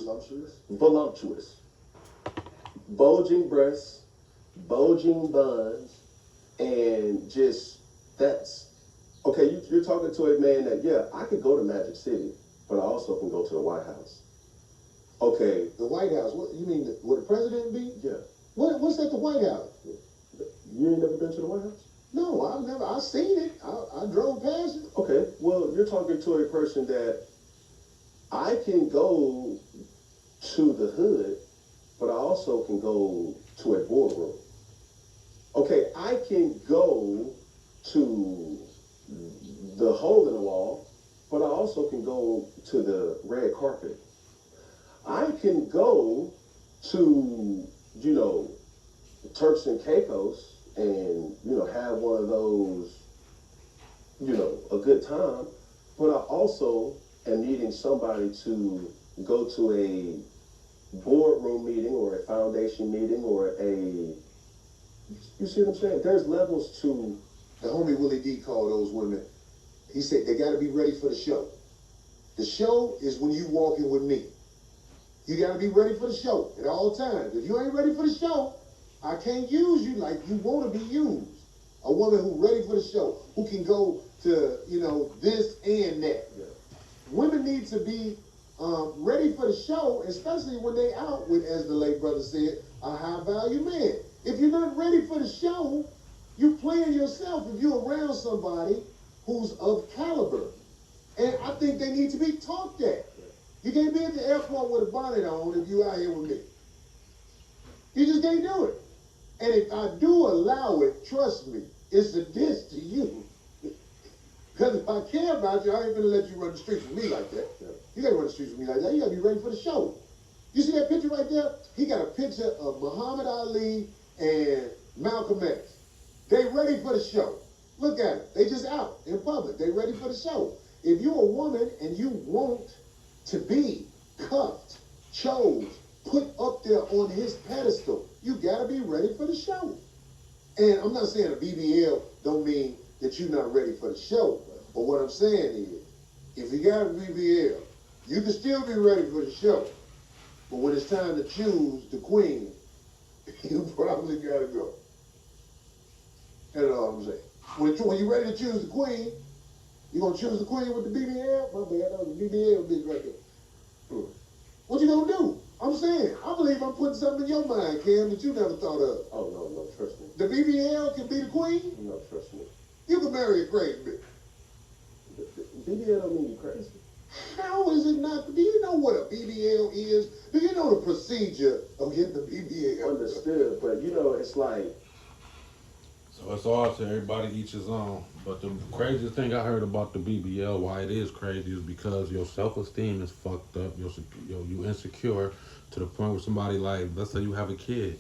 voluptuous, bulging breasts, bulging buns, and just that's okay. You're talking to a man that I could go to Magic City, but I also can go to the White House. Okay, the White House. What you mean? Where the president be? Yeah. What's at the White House? You ain't never been to the White House? No, I've never. I seen it. I drove past it. Okay, well, you're talking to a person that I can go to the hood, but I also can go to a boardroom. Okay, I can go to the hole in the wall, but I also can go to the red carpet. I can go to, Turks and Caicos and, have one of those, a good time, but I also am needing somebody to go to a boardroom meeting or a foundation meeting or you see what I'm saying? There's levels to. The homie Willie D called those women. He said they got to be ready for the show. The show is when you walk in with me. You got to be ready for the show at all times. If you ain't ready for the show, I can't use you like you want to be used. A woman who's ready for the show, who can go to, this and that. Yeah. Women need to be ready for the show, especially when they out with, as the late brother said, a high-value man. If you're not ready for the show, you're playing yourself if you're around somebody who's of caliber. And I think they need to be taught that. You can't be at the airport with a bonnet on if you out here with me. You just can't do it. And if I do allow it, trust me, it's a diss to you. Because if I care about you, I ain't gonna let you run the streets with me like that. You gotta run the streets with me like that. You gotta be ready for the show. You see that picture right there? He got a picture of Muhammad Ali and Malcolm X. They ready for the show. Look at it. They just out in public. They ready for the show. If you're a woman and you want to be cuffed, chose, put up there on his pedestal, you gotta be ready for the show. And I'm not saying a BBL don't mean that you're not ready for the show. But what I'm saying is, if you got a BBL, you can still be ready for the show. But when it's time to choose the queen, you probably gotta go. That's all I'm saying. When you're ready to choose the queen, you gonna choose the queen with the BBL? My bad, that was the BBL bitch right there. What you gonna do? I'm saying, I believe I'm putting something in your mind, Cam, that you never thought of. Oh, no, trust me. The BBL can be the queen? No, trust me. You can marry a crazy bitch. BBL don't mean you crazy. How is it not? Do you know what a BBL is? Do you know the procedure of getting the BBL? Understood, but it's like. So it's all to everybody each his own. But the craziest thing I heard about the BBL, why it is crazy, is because your self-esteem is fucked up. You insecure to the point where somebody like, let's say you have a kid.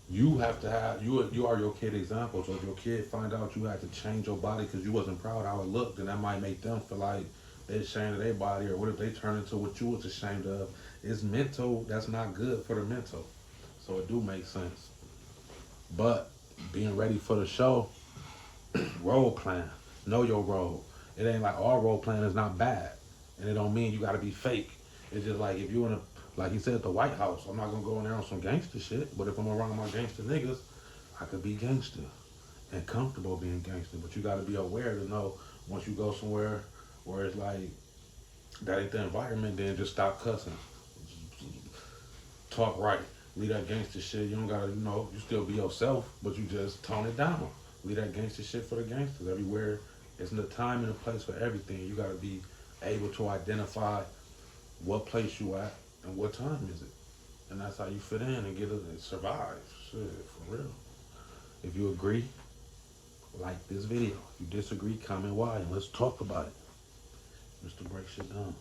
You have to have, you are your kid example. So if your kid find out you had to change your body because you wasn't proud how it looked, then that might make them feel like they're ashamed of their body. Or what if they turn into what you was ashamed of? It's mental. That's not good for the mental. So it do make sense. But being ready for the show, role playing, know your role. It ain't like all role playing is not bad. And it don't mean you gotta be fake. It's just like if you in a, like he said at the White House, I'm not gonna go in there on some gangster shit, but if I'm around my gangster niggas, I could be gangster and comfortable being gangster. But you gotta be aware to know once you go somewhere where it's like, that ain't the environment, then just stop cussing. Talk right. Leave that gangster shit. You don't gotta, you still be yourself, but you just tone it down. Leave that gangster shit for the gangsters. Everywhere, it's the time and the place for everything. You gotta be able to identify what place you at and what time is it. And that's how you fit in and get it and survive. Shit, for real. If you agree, like this video. If you disagree, comment why and let's talk about it. Mr. Break Shit Down.